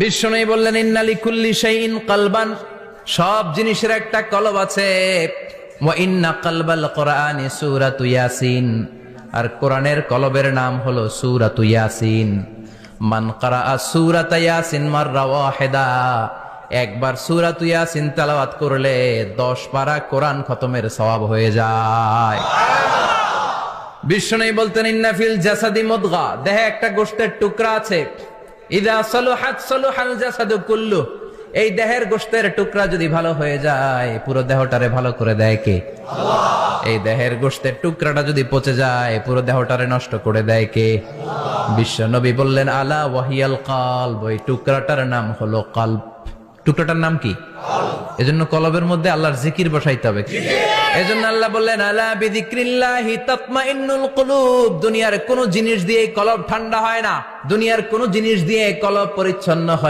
বিশ্বনবী বললেন ইন্না লিকুল্লি শাইইন কলবান, সব জিনিসের একটা কলব আছে। ওয়া ইন্না কলবাল কোরআনি সূরাতু ইয়াসিন, আর কোরআনের কলবের নাম হলো সূরাতু ইয়াসিন। মান ক্বারাআ সূরাতা ইয়াসিন মাররা ওয়াহিদা, একবার সূরাতু ইয়াসিন তেলাওয়াত করলে 10 পারা কোরআন খতমের সওয়াব হয়ে যায়। বিশ্বনবী বলতেন ইন্না ফিল জাসাদি মুদগা, দেহে একটা গোশতের টুকরা আছে। ইদা সালুহাত সালুহাল জাসাদু কুল্লু, এই দেহের গোশতের টুকরা যদি ভালো হয়ে যায় পুরো দেহটারে ভালো করে দেয় কে? আল্লাহ। এই দেহের গোশতের টুকরাটা যদি পচে যায় পুরো দেহটারে নষ্ট করে দেয় কে? বিশ্ব নবী বললেন আলা ওয়াহিয়াল কলব, ওই টুকরাটার নাম হলো কলব। টুকরাটার নাম কি? এজন্য কলবের মধ্যে আল্লাহর জিকির বসাইতে হবে। এজন্য আল্লাহ বললেন আলা বিযিক্রিল্লাহি তাতমাইন্নুল কুলুব, দুনিয়ার কোন জিনিস দিয়ে কলব ঠান্ডা হয় না, দুনিয়ার কোন জিনিস দিয়ে কলব পরিচ্ছন্ন হয়